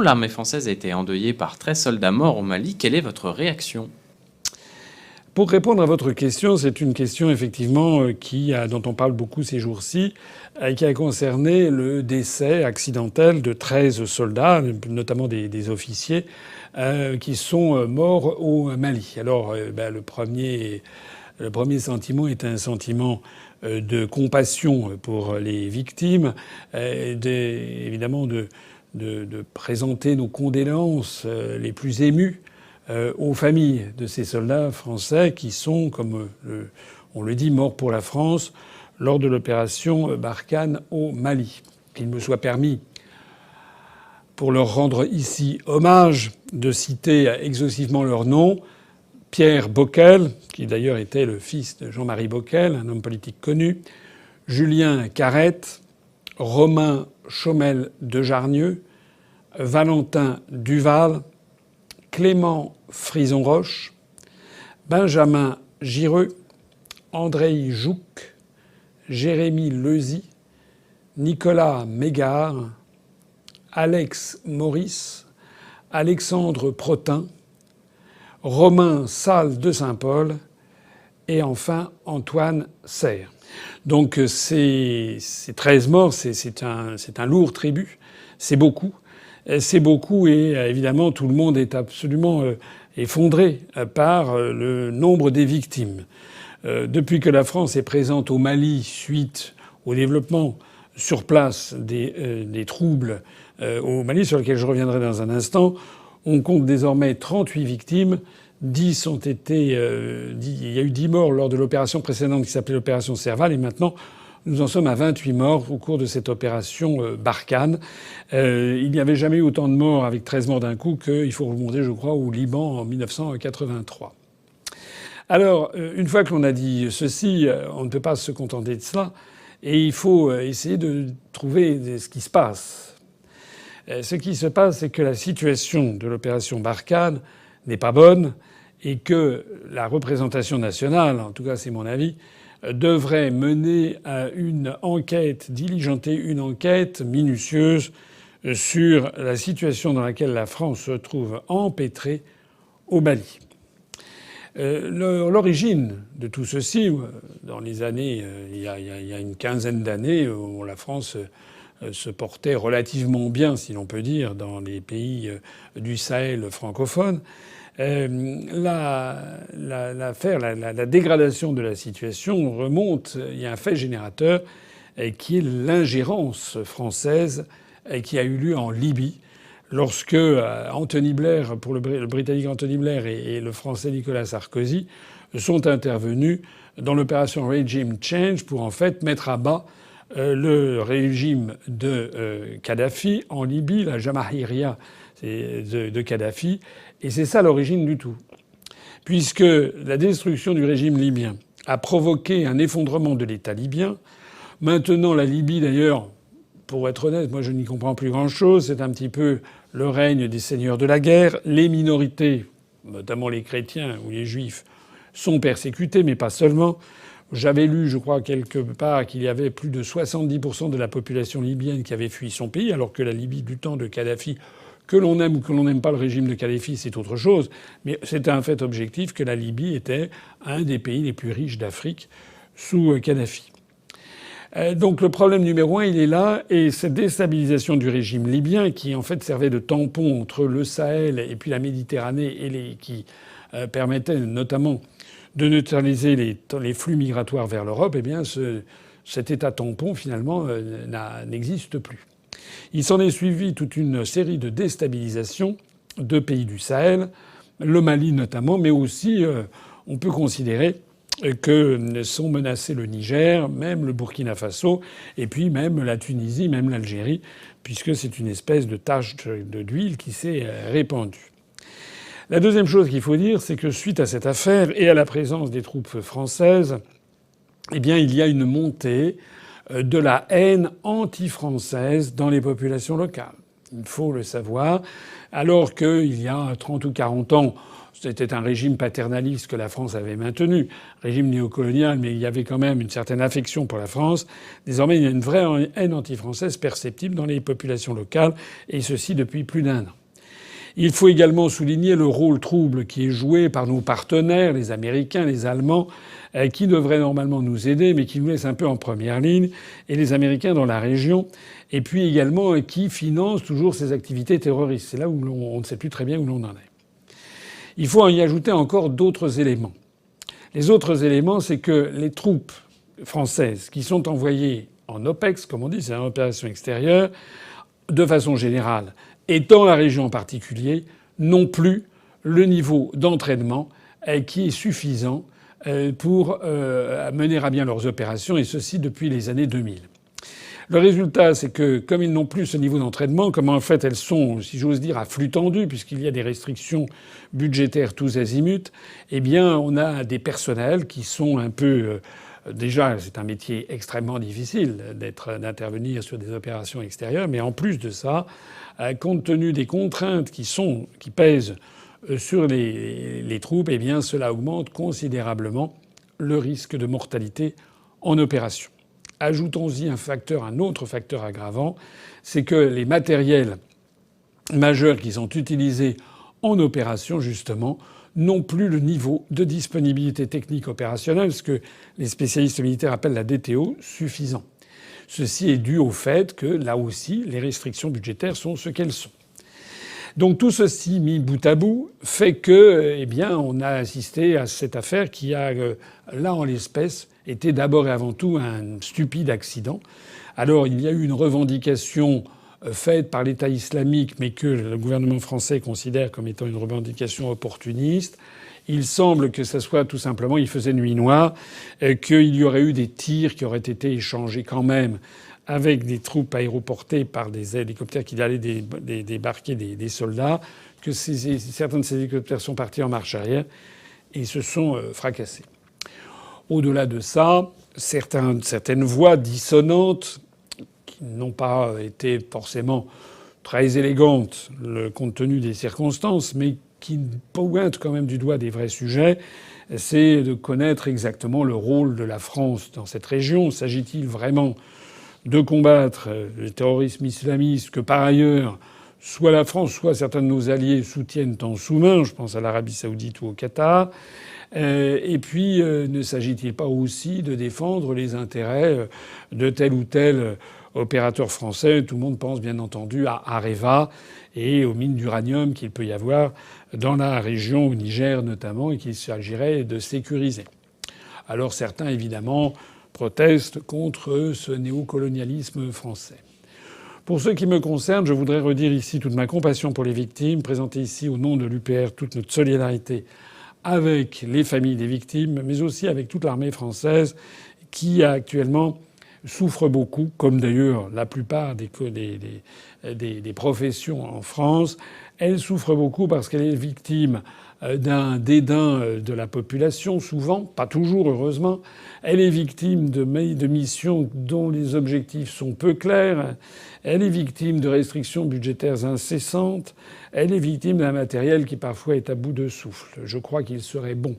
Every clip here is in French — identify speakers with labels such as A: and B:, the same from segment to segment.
A: l'armée française a été endeuillée par 13 soldats morts au Mali. Quelle est votre réaction?
B: Pour répondre à votre question, c'est une question effectivement dont on parle beaucoup ces jours-ci, qui a concerné le décès accidentel de 13 soldats, notamment des officiers, qui sont morts au Mali. Alors, le premier sentiment est un sentiment de compassion pour les victimes, évidemment de présenter nos condoléances les plus émues aux familles de ces soldats français qui sont, comme on le dit, morts pour la France lors de l'opération Barkhane au Mali. Qu'il me soit permis, pour leur rendre ici hommage, de citer exhaustivement leurs noms. Pierre Boquel, qui d'ailleurs était le fils de Jean-Marie Boquel, un homme politique connu. Julien Carrette, Romain Chaumel de Jarnieux, Valentin Duval, Clément Frison-Roche, Benjamin Gireux, André Jouc, Jérémy Lezy, Nicolas Mégard, Alex Maurice, Alexandre Protin, Romain Salle de Saint-Paul et enfin Antoine Serre. Donc ces 13 morts, c'est un lourd tribut, c'est beaucoup. C'est beaucoup et évidemment tout le monde est absolument effondré par le nombre des victimes. Depuis que la France est présente au Mali suite au développement sur place des troubles au Mali, sur lesquels je reviendrai dans un instant, on compte désormais 38 victimes. Il y a eu 10 morts lors de l'opération précédente qui s'appelait l'opération Serval et maintenant nous en sommes à 28 morts au cours de cette opération Barkhane. Il n'y avait jamais eu autant de morts avec 13 morts d'un coup qu'il faut remonter, je crois, au Liban en 1983. Alors, une fois que l'on a dit ceci, on ne peut pas se contenter de cela et il faut essayer de trouver ce qui se passe. Ce qui se passe, c'est que la situation de l'opération Barkhane n'est pas bonne et que la représentation nationale, en tout cas c'est mon avis, devrait mener à une enquête, diligenter une enquête minutieuse sur la situation dans laquelle la France se trouve empêtrée au Mali. L'origine de tout ceci, dans les années, il y a une quinzaine d'années, où la France se portait relativement bien, si l'on peut dire, dans les pays du Sahel francophone. La dégradation de la situation remonte. Il y a un fait générateur qui est l'ingérence française qui a eu lieu en Libye lorsque Anthony Blair, pour le Britannique Anthony Blair et le Français Nicolas Sarkozy sont intervenus dans l'opération Regime Change pour en fait mettre à bas le régime de Kadhafi en Libye, la Jamahiriya de Kadhafi. Et c'est ça l'origine du tout. Puisque la destruction du régime libyen a provoqué un effondrement de l'État libyen. Maintenant, la Libye, d'ailleurs, pour être honnête, moi je n'y comprends plus grand-chose. C'est un petit peu le règne des seigneurs de la guerre. Les minorités, notamment les chrétiens ou les juifs, sont persécutés, mais pas seulement. J'avais lu, je crois, quelque part qu'il y avait plus de 70% de la population libyenne qui avait fui son pays, alors que la Libye du temps de Kadhafi, que l'on aime ou que l'on n'aime pas le régime de Kadhafi, c'est autre chose. Mais c'était un fait objectif que la Libye était un des pays les plus riches d'Afrique sous Kadhafi. Donc le problème numéro un, il est là. Et cette déstabilisation du régime libyen, qui en fait servait de tampon entre le Sahel et puis la Méditerranée, et qui permettait notamment de neutraliser les flux migratoires vers l'Europe, eh bien cet État tampon, finalement, n'existe plus. Il s'en est suivi toute une série de déstabilisations de pays du Sahel, le Mali notamment, mais aussi on peut considérer que sont menacés le Niger, même le Burkina Faso, et puis même la Tunisie, même l'Algérie, puisque c'est une espèce de tache d'huile qui s'est répandue. La deuxième chose qu'il faut dire, c'est que suite à cette affaire et à la présence des troupes françaises, eh bien, il y a une montée de la haine anti-française dans les populations locales. Il faut le savoir. Alors qu'il y a 30 ou 40 ans, C'était un régime paternaliste que la France avait maintenu, régime néocolonial, mais il y avait quand même une certaine affection pour la France. Désormais, il y a une vraie haine anti-française perceptible dans les populations locales, et ceci depuis plus d'1 an. Il faut également souligner le rôle trouble qui est joué par nos partenaires, les Américains, les Allemands, qui devraient normalement nous aider, mais qui nous laissent un peu en première ligne, et les Américains dans la région, et puis également qui financent toujours ces activités terroristes. C'est là où on ne sait plus très bien où l'on en est. Il faut y ajouter encore d'autres éléments. Les autres éléments, c'est que les troupes françaises qui sont envoyées en OPEX, comme on dit, c'est en opération extérieure, de façon générale, et dans la région en particulier, n'ont plus le niveau d'entraînement qui est suffisant pour mener à bien leurs opérations, et ceci depuis les années 2000. Le résultat, c'est que comme ils n'ont plus ce niveau d'entraînement, comme en fait elles sont, si j'ose dire, à flux tendu, puisqu'il y a des restrictions budgétaires tous azimuts, eh bien on a des personnels qui sont un peu... Déjà, c'est un métier extrêmement difficile d'intervenir sur des opérations extérieures, mais en plus de ça, compte tenu des contraintes qui pèsent sur les troupes, eh bien cela augmente considérablement le risque de mortalité en opération. Ajoutons-y un autre facteur aggravant, c'est que les matériels majeurs qui sont utilisés en opération, justement, n'ont plus le niveau de disponibilité technique opérationnelle, ce que les spécialistes militaires appellent la DTO, suffisant. Ceci est dû au fait que, là aussi, les restrictions budgétaires sont ce qu'elles sont. Donc tout ceci mis bout à bout fait que, eh bien, on a assisté à cette affaire qui a, là en l'espèce, été d'abord et avant tout un stupide accident. Alors il y a eu une revendication faite par l'État islamique, mais que le gouvernement français considère comme étant une revendication opportuniste. Il semble que ça soit tout simplement, il faisait nuit noire, qu'il y aurait eu des tirs qui auraient été échangés quand même avec des troupes aéroportées par des hélicoptères qui allaient débarquer des soldats, que certains de ces hélicoptères sont partis en marche arrière et se sont fracassés. Au-delà de ça, certaines voix dissonantes qui n'ont pas été forcément très élégantes compte tenu des circonstances, mais qui pointent quand même du doigt des vrais sujets, c'est de connaître exactement le rôle de la France dans cette région. S'agit-il vraiment de combattre le terrorisme islamiste que par ailleurs soit la France, soit certains de nos alliés soutiennent en sous-main, je pense à l'Arabie saoudite ou au Qatar. Et puis, ne s'agit-il pas aussi de défendre les intérêts de tel ou tel opérateur français? Tout le monde pense bien entendu à Areva et aux mines d'uranium qu'il peut y avoir dans la région, au Niger notamment, et qu'il s'agirait de sécuriser. Alors certains, évidemment, protestent contre ce néocolonialisme français. Pour ce qui me concerne, je voudrais redire ici toute ma compassion pour les victimes, présenter ici au nom de l'UPR toute notre solidarité avec les familles des victimes, mais aussi avec toute l'armée française qui actuellement souffre beaucoup, comme d'ailleurs la plupart des professions en France. Elle souffre beaucoup parce qu'elle est victime d'un dédain de la population, souvent, pas toujours heureusement. Elle est victime de missions dont les objectifs sont peu clairs. Elle est victime de restrictions budgétaires incessantes. Elle est victime d'un matériel qui parfois est à bout de souffle. Je crois qu'il serait bon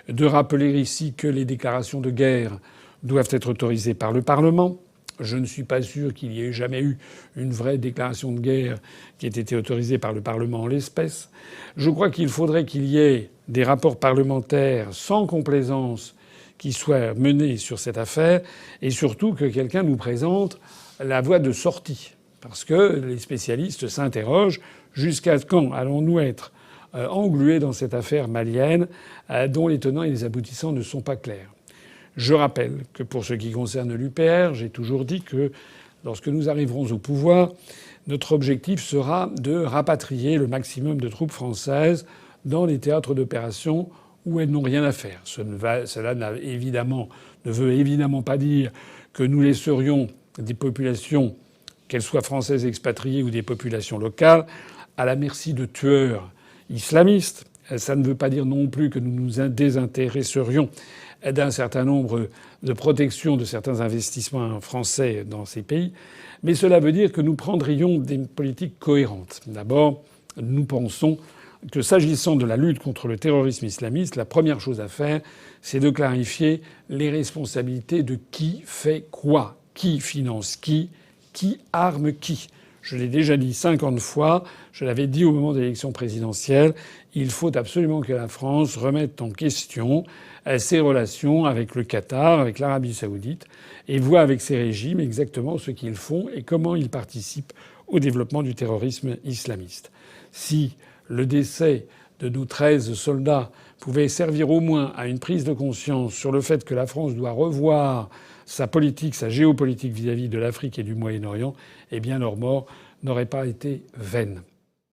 B: de rappeler ici que les déclarations de guerre doivent être autorisées par le Parlement. Je ne suis pas sûr qu'il y ait jamais eu une vraie déclaration de guerre qui ait été autorisée par le Parlement en l'espèce. Je crois qu'il faudrait qu'il y ait des rapports parlementaires sans complaisance qui soient menés sur cette affaire et surtout que quelqu'un nous présente la voie de sortie. Parce que les spécialistes s'interrogent jusqu'à quand allons-nous être englués dans cette affaire malienne dont les tenants et les aboutissants ne sont pas clairs. Je rappelle que pour ce qui concerne l'UPR, j'ai toujours dit que lorsque nous arriverons au pouvoir, notre objectif sera de rapatrier le maximum de troupes françaises dans les théâtres d'opération où elles n'ont rien à faire. Cela ne veut évidemment pas dire que nous laisserions des populations, qu'elles soient françaises expatriées ou des populations locales, à la merci de tueurs islamistes. Ça ne veut pas dire non plus que nous nous désintéresserions d'un certain nombre de protections de certains investissements français dans ces pays. Mais cela veut dire que nous prendrions des politiques cohérentes. D'abord, nous pensons que s'agissant de la lutte contre le terrorisme islamiste, la première chose à faire, c'est de clarifier les responsabilités de qui fait quoi, qui finance qui arme qui. Je l'ai déjà dit 50 fois, je l'avais dit au moment des élections présidentielles, il faut absolument que la France remette en question ses relations avec le Qatar, avec l'Arabie saoudite, et voit avec ces régimes exactement ce qu'ils font et comment ils participent au développement du terrorisme islamiste. Si le décès de nos 13 soldats pouvait servir au moins à une prise de conscience sur le fait que la France doit revoir sa politique, sa géopolitique vis-à-vis de l'Afrique et du Moyen-Orient, eh bien leur mort n'aurait pas été vaine.